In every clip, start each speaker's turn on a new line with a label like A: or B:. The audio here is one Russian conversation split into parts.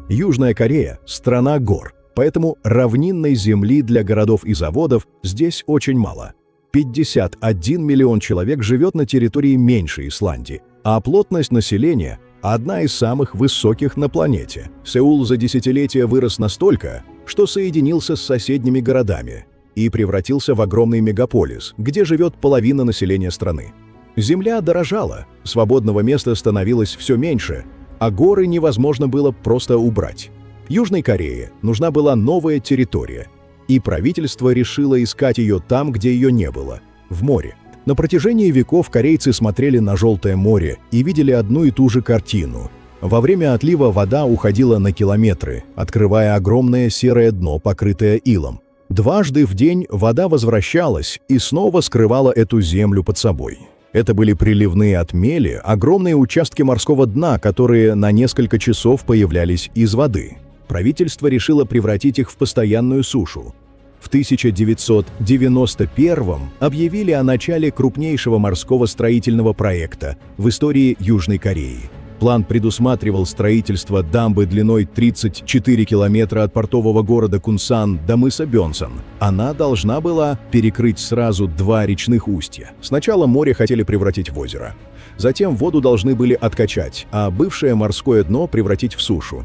A: Южная Корея – страна гор, поэтому равнинной земли для городов и заводов здесь очень мало. 51 миллион человек живет на территории меньшей Исландии, а плотность населения – одна из самых высоких на планете. Сеул за десятилетия вырос настолько, что соединился с соседними городами и превратился в огромный мегаполис, где живет половина населения страны. Земля дорожала, свободного места становилось все меньше, а горы невозможно было просто убрать. Южной Корее нужна была новая территория, и правительство решило искать ее там, где ее не было – в море. На протяжении веков корейцы смотрели на Желтое море и видели одну и ту же картину. Во время отлива вода уходила на километры, открывая огромное серое дно, покрытое илом. Дважды в день вода возвращалась и снова скрывала эту землю под собой. Это были приливные отмели, огромные участки морского дна, которые на несколько часов появлялись из воды. Правительство решило превратить их в постоянную сушу. В 1991 объявили о начале крупнейшего морского строительного проекта в истории Южной Кореи. План предусматривал строительство дамбы длиной 34 километра от портового города Кунсан до мыса Бёнсан. Она должна была перекрыть сразу 2 речных устья. Сначала море хотели превратить в озеро. Затем воду должны были откачать, а бывшее морское дно превратить в сушу.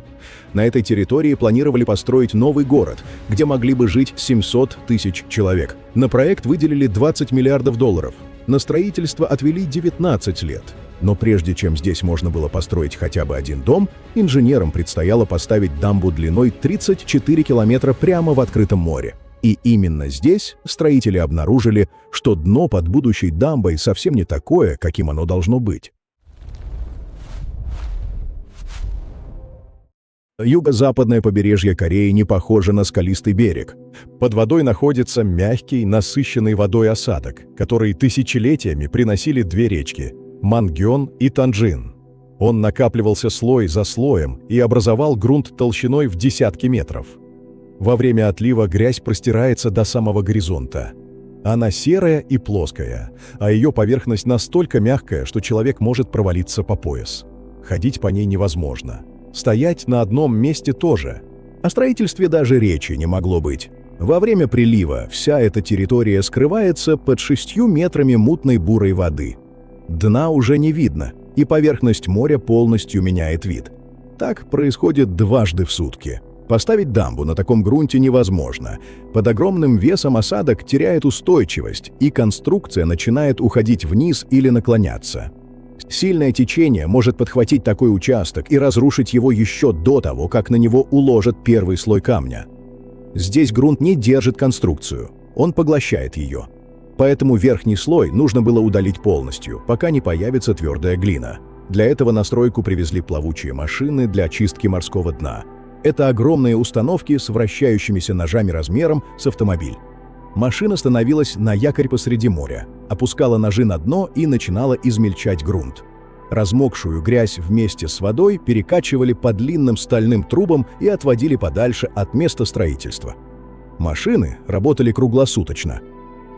A: На этой территории планировали построить новый город, где могли бы жить 700 тысяч человек. На проект выделили $20 миллиардов. На строительство отвели 19 лет. Но прежде чем здесь можно было построить хотя бы один дом, инженерам предстояло поставить дамбу длиной 34 километра прямо в открытом море. И именно здесь строители обнаружили, что дно под будущей дамбой совсем не такое, каким оно должно быть. Юго-западное побережье Кореи не похоже на скалистый берег. Под водой находится мягкий, насыщенный водой осадок, который тысячелетиями приносили 2 речки – Мангён и Танджин. Он накапливался слой за слоем и образовал грунт толщиной в десятки метров. Во время отлива грязь простирается до самого горизонта. Она серая и плоская, а ее поверхность настолько мягкая, что человек может провалиться по пояс. Ходить по ней невозможно. Стоять на одном месте тоже. О строительстве даже речи не могло быть. Во время прилива вся эта территория скрывается под 6 метрами мутной бурой воды. Дна уже не видно, и поверхность моря полностью меняет вид. Так происходит дважды в сутки. Поставить дамбу на таком грунте невозможно. Под огромным весом осадок теряет устойчивость, и конструкция начинает уходить вниз или наклоняться. Сильное течение может подхватить такой участок и разрушить его еще до того, как на него уложат первый слой камня. Здесь грунт не держит конструкцию, он поглощает ее. Поэтому верхний слой нужно было удалить полностью, пока не появится твердая глина. Для этого на стройку привезли плавучие машины для очистки морского дна. Это огромные установки с вращающимися ножами размером с автомобиль. Машина становилась на якорь посреди моря, опускала ножи на дно и начинала измельчать грунт. Размокшую грязь вместе с водой перекачивали по длинным стальным трубам и отводили подальше от места строительства. Машины работали круглосуточно.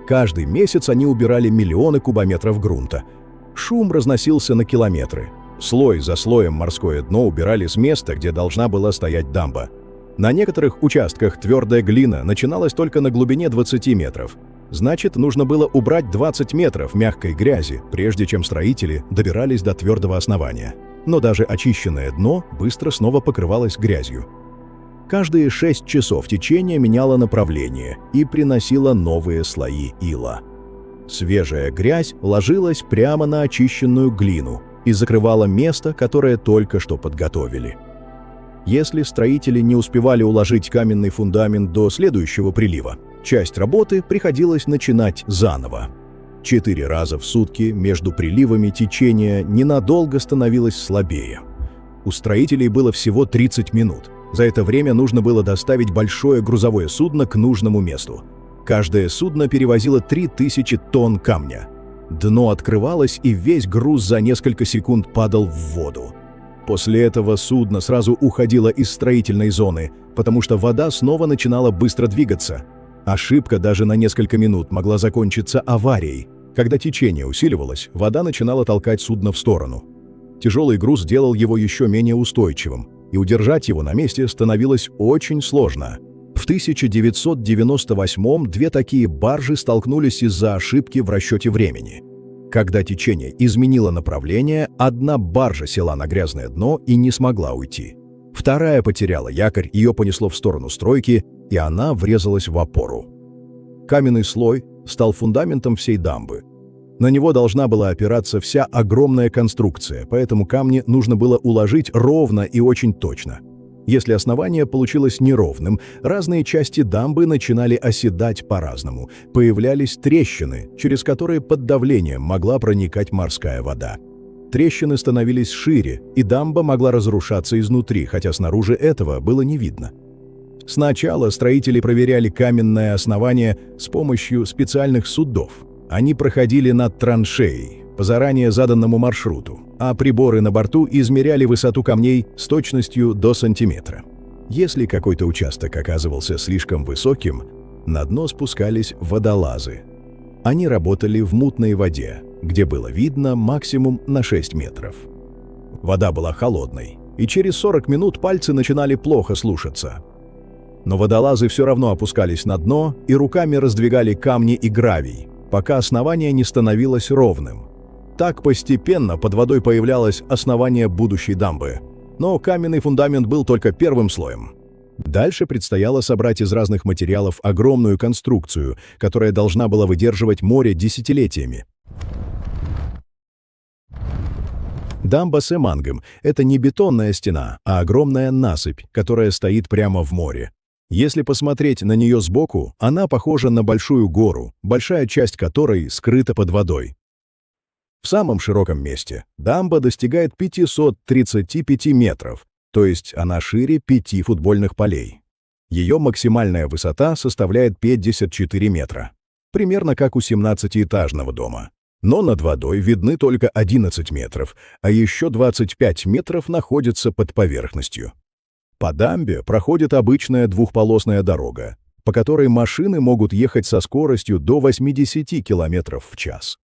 A: Каждый месяц они убирали миллионы кубометров грунта. Шум разносился на километры. Слой за слоем морское дно убирали с места, где должна была стоять дамба. На некоторых участках твердая глина начиналась только на глубине 20 метров. Значит, нужно было убрать 20 метров мягкой грязи, прежде чем строители добирались до твердого основания. Но даже очищенное дно быстро снова покрывалось грязью. Каждые 6 часов течение меняло направление и приносило новые слои ила. Свежая грязь ложилась прямо на очищенную глину и закрывала место, которое только что подготовили. Если строители не успевали уложить каменный фундамент до следующего прилива, часть работы приходилось начинать заново. 4 раза в сутки между приливами течение ненадолго становилось слабее. У строителей было всего 30 минут. За это время нужно было доставить большое грузовое судно к нужному месту. Каждое судно перевозило 3000 тонн камня. Дно открывалось, и весь груз за несколько секунд падал в воду. После этого судно сразу уходило из строительной зоны, потому что вода снова начинала быстро двигаться. Ошибка даже на несколько минут могла закончиться аварией. Когда течение усиливалось, вода начинала толкать судно в сторону. Тяжелый груз делал его еще менее устойчивым. и удержать его на месте становилось очень сложно. В 1998-м две такие баржи столкнулись из-за ошибки в расчете времени. Когда течение изменило направление, одна баржа села на грязное дно и не смогла уйти. Вторая потеряла якорь, ее понесло в сторону стройки, и она врезалась в опору. Каменный слой стал фундаментом всей дамбы. На него должна была опираться вся огромная конструкция, поэтому камни нужно было уложить ровно и очень точно. Если основание получилось неровным, разные части дамбы начинали оседать по-разному. Появлялись трещины, через которые под давлением могла проникать морская вода. Трещины становились шире, и дамба могла разрушаться изнутри, хотя снаружи этого было не видно. Сначала строители проверяли каменное основание с помощью специальных судов. Они проходили над траншеей по заранее заданному маршруту, а приборы на борту измеряли высоту камней с точностью до сантиметра. Если какой-то участок оказывался слишком высоким, на дно спускались водолазы. Они работали в мутной воде, где было видно максимум на 6 метров. Вода была холодной, и через 40 минут пальцы начинали плохо слушаться. Но водолазы все равно опускались на дно и руками раздвигали камни и гравий, пока основание не становилось ровным. Так постепенно под водой появлялось основание будущей дамбы. Но каменный фундамент был только первым слоем. Дальше предстояло собрать из разных материалов огромную конструкцию, которая должна была выдерживать море десятилетиями. Дамба Семангам – это не бетонная стена, а огромная насыпь, которая стоит прямо в море. Если посмотреть на нее сбоку, она похожа на большую гору, большая часть которой скрыта под водой. В самом широком месте дамба достигает 535 метров, то есть она шире 5 футбольных полей. Ее максимальная высота составляет 54 метра, примерно как у 17-этажного дома. Но над водой видны только 11 метров, а еще 25 метров находятся под поверхностью. По дамбе проходит обычная двухполосная дорога, по которой машины могут ехать со скоростью до 80 км в час.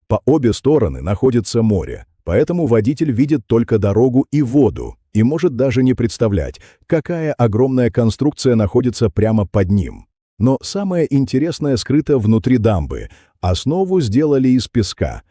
A: По обе стороны находится море, поэтому водитель видит только дорогу и воду и может даже не представлять, какая огромная конструкция находится прямо под ним. Но самое интересное скрыто внутри дамбы. Основу сделали из песка.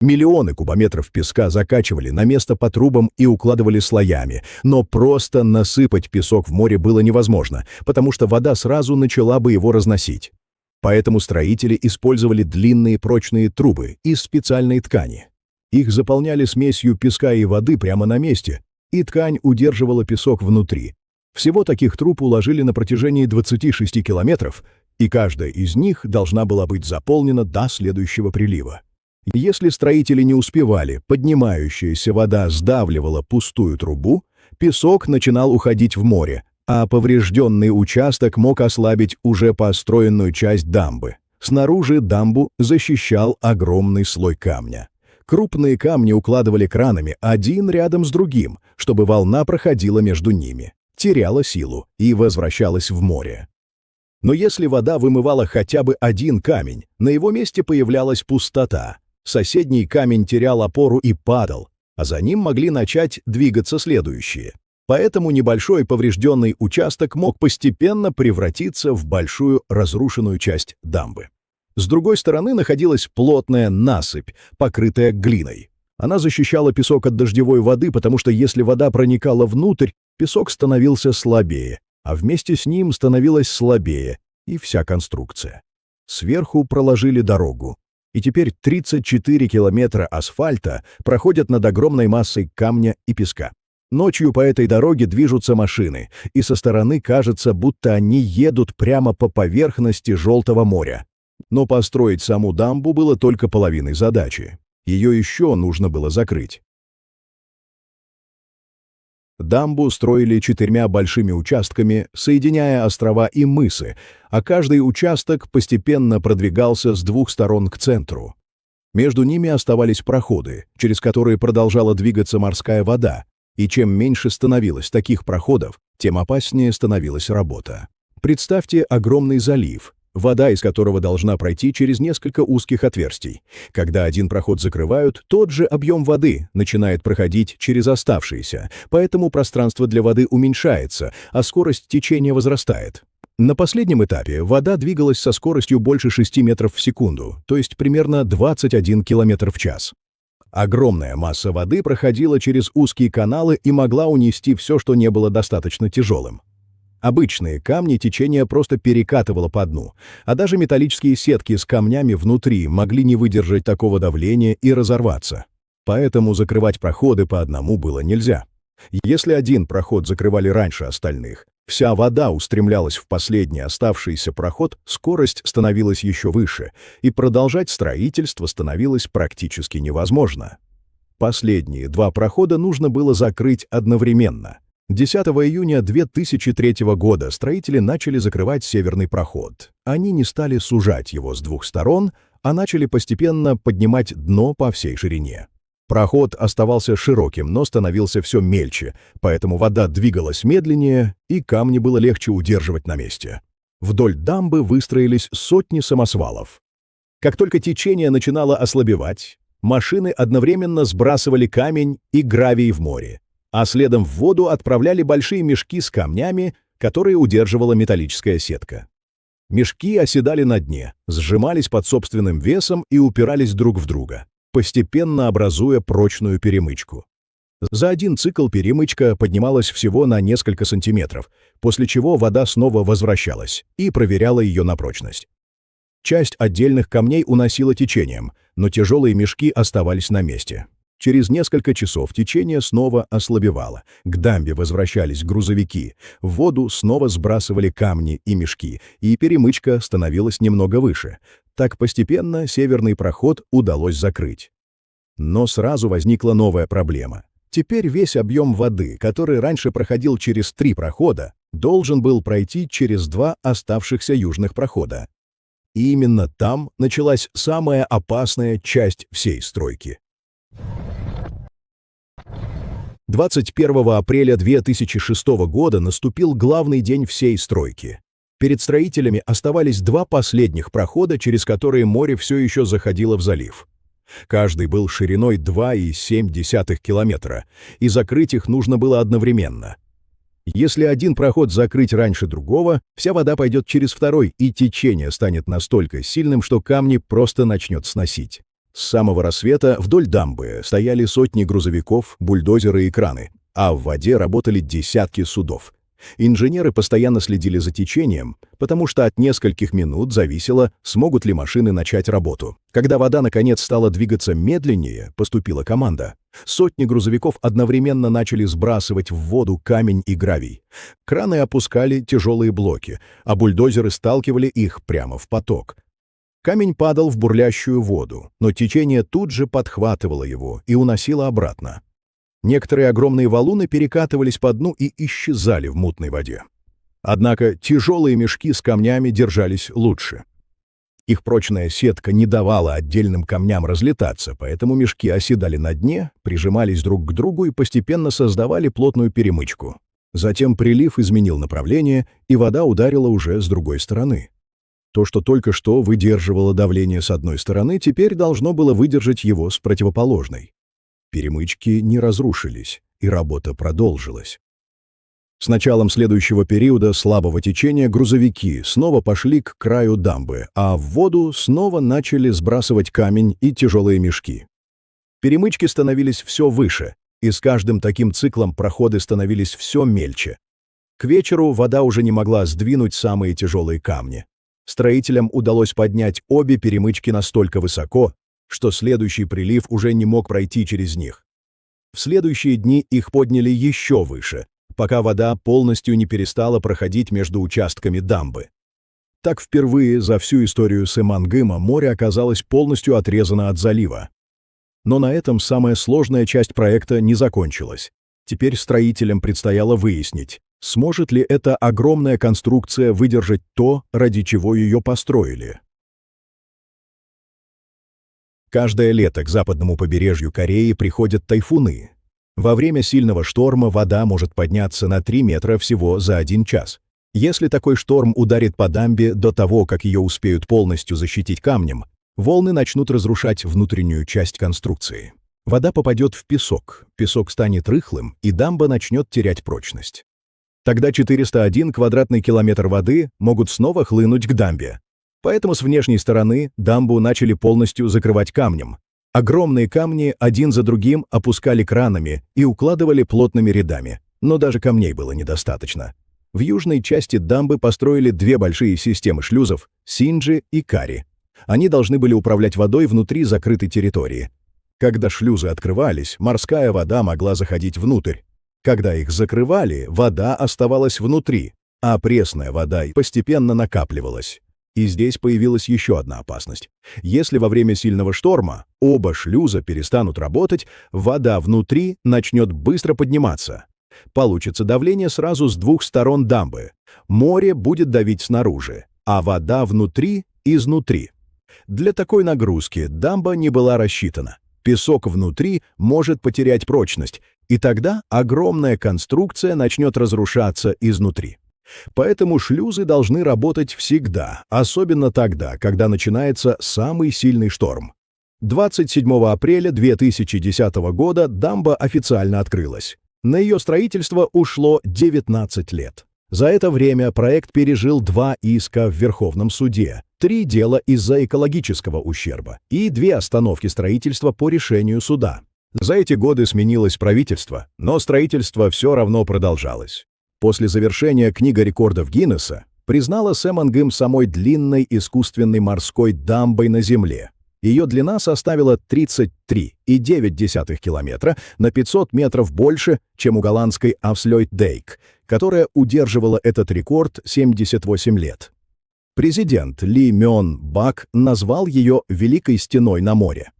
A: Миллионы кубометров песка закачивали на место по трубам и укладывали слоями, но просто насыпать песок в море было невозможно, потому что вода сразу начала бы его разносить. Поэтому строители использовали длинные прочные трубы из специальной ткани. Их заполняли смесью песка и воды прямо на месте, и ткань удерживала песок внутри. Всего таких труб уложили на протяжении 26 километров, и каждая из них должна была быть заполнена до следующего прилива. Если строители не успевали, поднимающаяся вода сдавливала пустую трубу, песок начинал уходить в море, а поврежденный участок мог ослабить уже построенную часть дамбы. Снаружи дамбу защищал огромный слой камня. Крупные камни укладывали кранами один рядом с другим, чтобы волна проходила между ними, теряла силу и возвращалась в море. Но если вода вымывала хотя бы один камень, на его месте появлялась пустота. Соседний камень терял опору и падал, а за ним могли начать двигаться следующие. Поэтому небольшой поврежденный участок мог постепенно превратиться в большую разрушенную часть дамбы. С другой стороны находилась плотная насыпь, покрытая глиной. Она защищала песок от дождевой воды, потому что если вода проникала внутрь, песок становился слабее, а вместе с ним становилась слабее и вся конструкция. Сверху проложили дорогу, и теперь 34 километра асфальта проходят над огромной массой камня и песка. Ночью по этой дороге движутся машины, и со стороны кажется, будто они едут прямо по поверхности Желтого моря. Но построить саму дамбу было только половиной задачи. Ее еще нужно было закрыть. Дамбу строили 4 большими участками, соединяя острова и мысы, а каждый участок постепенно продвигался с 2 сторон к центру. Между ними оставались проходы, через которые продолжала двигаться морская вода, и чем меньше становилось таких проходов, тем опаснее становилась работа. Представьте огромный залив, вода из которого должна пройти через несколько узких отверстий. Когда один проход закрывают, тот же объем воды начинает проходить через оставшиеся, поэтому пространство для воды уменьшается, а скорость течения возрастает. На последнем этапе вода двигалась со скоростью больше 6 метров в секунду, то есть примерно 21 км в час. Огромная масса воды проходила через узкие каналы и могла унести все, что не было достаточно тяжелым. Обычные камни течение просто перекатывало по дну, а даже металлические сетки с камнями внутри могли не выдержать такого давления и разорваться. Поэтому закрывать проходы по одному было нельзя. Если один проход закрывали раньше остальных, вся вода устремлялась в последний оставшийся проход, скорость становилась еще выше, и продолжать строительство становилось практически невозможно. Последние два прохода нужно было закрыть одновременно. 10 июня 2003 года строители начали закрывать северный проход. Они не стали сужать его с двух сторон, а начали постепенно поднимать дно по всей ширине. Проход оставался широким, но становился все мельче, поэтому вода двигалась медленнее, и камни было легче удерживать на месте. Вдоль дамбы выстроились сотни самосвалов. Как только течение начинало ослабевать, машины одновременно сбрасывали камень и гравий в море, а следом в воду отправляли большие мешки с камнями, которые удерживала металлическая сетка. Мешки оседали на дне, сжимались под собственным весом и упирались друг в друга, постепенно образуя прочную перемычку. За один цикл перемычка поднималась всего на несколько сантиметров, после чего вода снова возвращалась и проверяла ее на прочность. Часть отдельных камней уносила течением, но тяжелые мешки оставались на месте. Через несколько часов течение снова ослабевало, к дамбе возвращались грузовики, в воду снова сбрасывали камни и мешки, и перемычка становилась немного выше. Так постепенно северный проход удалось закрыть. Но сразу возникла новая проблема. Теперь весь объем воды, который раньше проходил через 3 прохода, должен был пройти через 2 оставшихся южных прохода. И именно там началась самая опасная часть всей стройки. 21 апреля 2006 года наступил главный день всей стройки. Перед строителями оставались 2 последних прохода, через которые море все еще заходило в залив. Каждый был шириной 2,7 километра, и закрыть их нужно было одновременно. Если один проход закрыть раньше другого, вся вода пойдет через второй, и течение станет настолько сильным, что камни просто начнет сносить. С самого рассвета вдоль дамбы стояли сотни грузовиков, бульдозеры и краны, а в воде работали десятки судов. Инженеры постоянно следили за течением, потому что от нескольких минут зависело, смогут ли машины начать работу. Когда вода наконец стала двигаться медленнее, поступила команда. Сотни грузовиков одновременно начали сбрасывать в воду камень и гравий. Краны опускали тяжелые блоки, а бульдозеры сталкивали их прямо в поток. Камень падал в бурлящую воду, но течение тут же подхватывало его и уносило обратно. Некоторые огромные валуны перекатывались по дну и исчезали в мутной воде. Однако тяжелые мешки с камнями держались лучше. Их прочная сетка не давала отдельным камням разлетаться, поэтому мешки оседали на дне, прижимались друг к другу и постепенно создавали плотную перемычку. Затем прилив изменил направление, и вода ударила уже с другой стороны. То, что только что выдерживало давление с одной стороны, теперь должно было выдержать его с противоположной. Перемычки не разрушились, и работа продолжилась. С началом следующего периода слабого течения грузовики снова пошли к краю дамбы, а в воду снова начали сбрасывать камень и тяжелые мешки. Перемычки становились все выше, и с каждым таким циклом проходы становились все мельче. К вечеру вода уже не могла сдвинуть самые тяжелые камни. Строителям удалось поднять обе перемычки настолько высоко, что следующий прилив уже не мог пройти через них. В следующие дни их подняли еще выше, пока вода полностью не перестала проходить между участками дамбы. Так впервые за всю историю Семангыма море оказалось полностью отрезано от залива. Но на этом самая сложная часть проекта не закончилась. Теперь строителям предстояло выяснить, сможет ли эта огромная конструкция выдержать то, ради чего ее построили. Каждое лето к западному побережью Кореи приходят тайфуны. Во время сильного шторма вода может подняться на 3 метра всего за 1 час. Если такой шторм ударит по дамбе до того, как ее успеют полностью защитить камнем, волны начнут разрушать внутреннюю часть конструкции. Вода попадет в песок, песок станет рыхлым, и дамба начнет терять прочность. Тогда 401 квадратный километр воды могут снова хлынуть к дамбе. Поэтому с внешней стороны дамбу начали полностью закрывать камнем. Огромные камни один за другим опускали кранами и укладывали плотными рядами, но даже камней было недостаточно. В южной части дамбы построили две большие системы шлюзов – Синджи и Кари. Они должны были управлять водой внутри закрытой территории. Когда шлюзы открывались, морская вода могла заходить внутрь. Когда их закрывали, вода оставалась внутри, а пресная вода постепенно накапливалась. И здесь появилась еще одна опасность. Если во время сильного шторма оба шлюза перестанут работать, вода внутри начнет быстро подниматься. Получится давление сразу с двух сторон дамбы. Море будет давить снаружи, а вода внутри – изнутри. Для такой нагрузки дамба не была рассчитана. Песок внутри может потерять прочность, и тогда огромная конструкция начнет разрушаться изнутри. Поэтому шлюзы должны работать всегда, особенно тогда, когда начинается самый сильный шторм. 27 апреля 2010 года дамба официально открылась. На ее строительство ушло 19 лет. За это время проект пережил 2 иска в Верховном суде, 3 дела из-за экологического ущерба и 2 остановки строительства по решению суда. За эти годы сменилось правительство, но строительство все равно продолжалось. После завершения Книга рекордов Гиннесса признала Семангым самой длинной искусственной морской дамбой на Земле. Ее длина составила 33,9 километра, на 500 метров больше, чем у голландской Afsluitdijk, которая удерживала этот рекорд 78 лет. Президент Ли Мён Бак назвал ее «Великой стеной на море».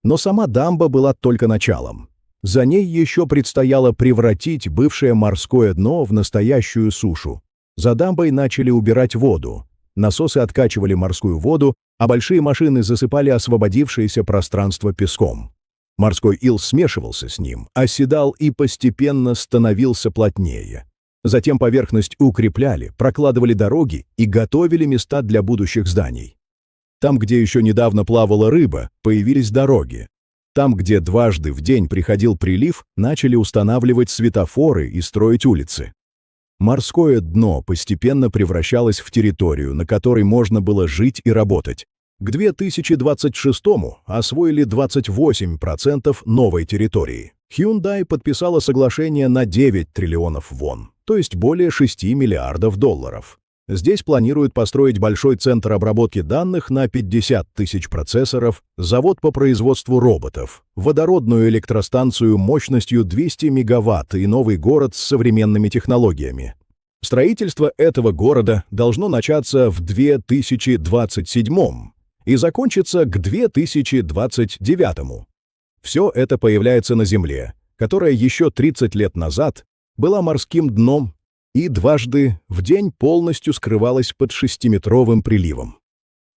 A: Но сама дамба была только началом. За ней еще предстояло превратить бывшее морское дно в настоящую сушу. За дамбой начали убирать воду. Насосы откачивали морскую воду, а большие машины засыпали освободившееся пространство песком. Морской ил смешивался с ним, оседал и постепенно становился плотнее. Затем поверхность укрепляли, прокладывали дороги и готовили места для будущих зданий. Там, где еще недавно плавала рыба, появились дороги. Там, где дважды в день приходил прилив, начали устанавливать светофоры и строить улицы. Морское дно постепенно превращалось в территорию, на которой можно было жить и работать. К 2026-му освоили 28% новой территории. Hyundai подписала соглашение на 9 триллионов вон, то есть более 6 миллиардов долларов. Здесь планируют построить большой центр обработки данных на 50 тысяч процессоров, завод по производству роботов, водородную электростанцию мощностью 200 мегаватт и новый город с современными технологиями. Строительство этого города должно начаться в 2027 и закончиться к 2029. Все это появляется на Земле, которая еще 30 лет назад была морским дном и дважды в день полностью скрывалась под 6-метровым приливом.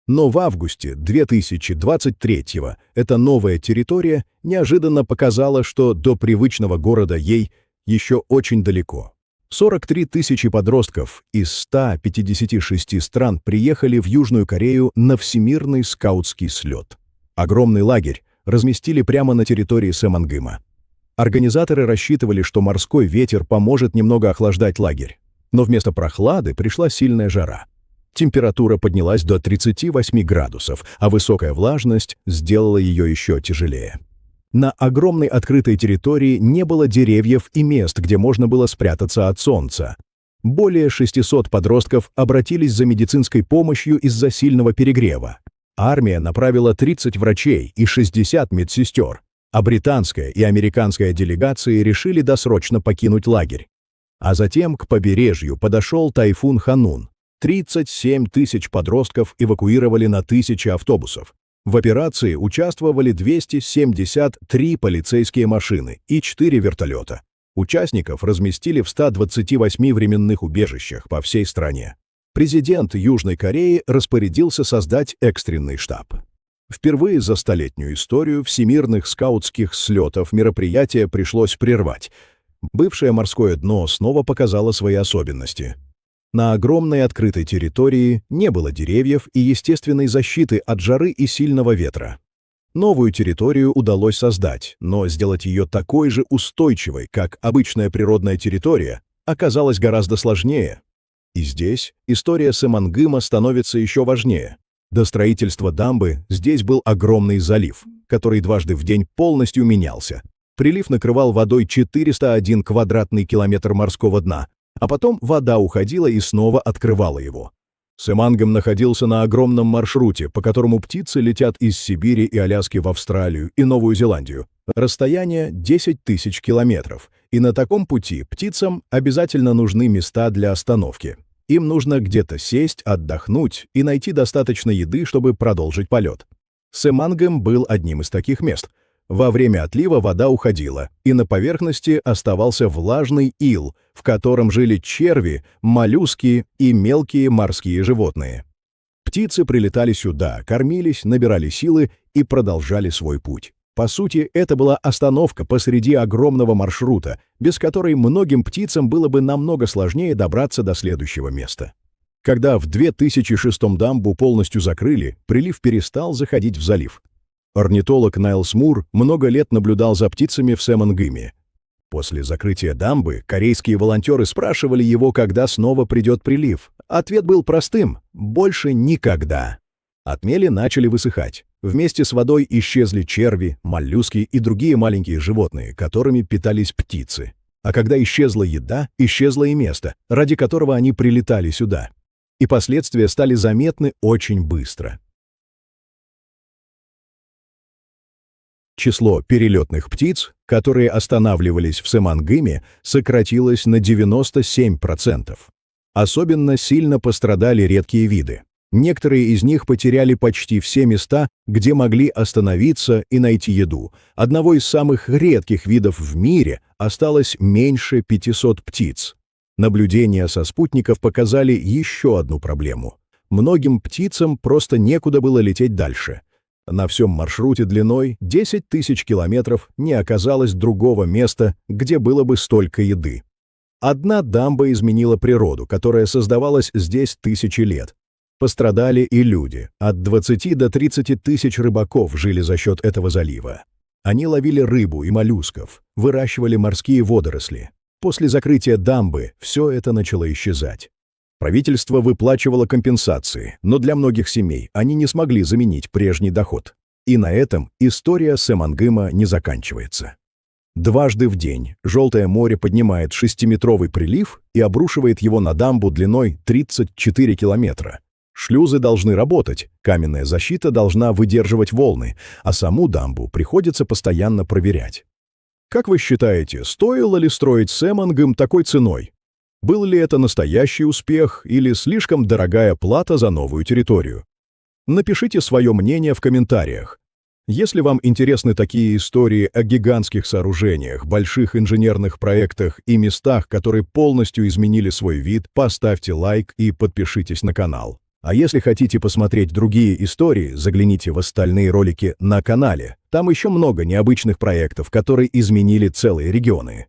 A: Но в августе 2023-го эта новая территория неожиданно показала, что до привычного города ей еще очень далеко. 43 тысячи подростков из 156 стран приехали в Южную Корею на Всемирный скаутский слет. Огромный лагерь разместили прямо на территории Семангыма. Организаторы рассчитывали, что морской ветер поможет немного охлаждать лагерь. Но вместо прохлады пришла сильная жара. Температура поднялась до 38 градусов, а высокая влажность сделала ее еще тяжелее. На огромной открытой территории не было деревьев и мест, где можно было спрятаться от солнца. Более 600 подростков обратились за медицинской помощью из-за сильного перегрева. Армия направила 30 врачей и 60 медсестер, а британская и американская делегации решили досрочно покинуть лагерь. А затем к побережью подошел тайфун Ханун. 37 тысяч подростков эвакуировали на 1000 автобусов. В операции участвовали 273 полицейские машины и 4 вертолета. Участников разместили в 128 временных убежищах по всей стране. Президент Южной Кореи распорядился создать экстренный штаб. Впервые за столетнюю историю всемирных скаутских слетов мероприятие пришлось прервать. бывшее морское дно снова показало свои особенности. На огромной открытой территории не было деревьев и естественной защиты от жары и сильного ветра. Новую территорию удалось создать, но сделать ее такой же устойчивой, как обычная природная территория, оказалось гораздо сложнее. И здесь история Семангыма становится еще важнее. До строительства дамбы здесь был огромный залив, который дважды в день полностью менялся. Прилив накрывал водой 401 квадратный километр морского дна, а потом вода уходила и снова открывала его. Семангым находился на огромном маршруте, по которому птицы летят из Сибири и Аляски в Австралию и Новую Зеландию. Расстояние 10 тысяч километров, и на таком пути птицам обязательно нужны места для остановки. Им нужно где-то сесть, отдохнуть и найти достаточно еды, чтобы продолжить полет. Семангым был одним из таких мест. Во время отлива вода уходила, и на поверхности оставался влажный ил, в котором жили черви, моллюски и мелкие морские животные. Птицы прилетали сюда, кормились, набирали силы и продолжали свой путь. По сути, это была остановка посреди огромного маршрута, без которой многим птицам было бы намного сложнее добраться до следующего места. Когда в 2006 дамбу полностью закрыли, прилив перестал заходить в залив. Орнитолог Найлс Мур много лет наблюдал за птицами в Семангыме. После закрытия дамбы корейские волонтеры спрашивали его, когда снова придет прилив. Ответ был простым – больше никогда. Отмели начали высыхать. Вместе с водой исчезли черви, моллюски и другие маленькие животные, которыми питались птицы. А когда исчезла еда, исчезло и место, ради которого они прилетали сюда. И последствия стали заметны очень быстро. Число перелетных птиц, которые останавливались в Семангыме, сократилось на 97%. Особенно сильно пострадали редкие виды. Некоторые из них потеряли почти все места, где могли остановиться и найти еду. Одного из самых редких видов в мире осталось меньше 500 птиц. Наблюдения со спутников показали еще одну проблему. Многим птицам просто некуда было лететь дальше. На всем маршруте длиной 10 тысяч километров не оказалось другого места, где было бы столько еды. Одна дамба изменила природу, которая создавалась здесь тысячи лет. Пострадали и люди. От 20 до 30 тысяч рыбаков жили за счет этого залива. Они ловили рыбу и моллюсков, выращивали морские водоросли. После закрытия дамбы все это начало исчезать. Правительство выплачивало компенсации, но для многих семей они не смогли заменить прежний доход. И на этом история Семангыма не заканчивается. Дважды в день Желтое море поднимает 6-метровый прилив и обрушивает его на дамбу длиной 34 километра. Шлюзы должны работать, каменная защита должна выдерживать волны, а саму дамбу приходится постоянно проверять. Как вы считаете, стоило ли строить Семангым такой ценой? Был ли это настоящий успех или слишком дорогая плата за новую территорию? Напишите свое мнение в комментариях. Если вам интересны такие истории о гигантских сооружениях, больших инженерных проектах и местах, которые полностью изменили свой вид, поставьте лайк и подпишитесь на канал. А если хотите посмотреть другие истории, загляните в остальные ролики на канале. Там еще много необычных проектов, которые изменили целые регионы.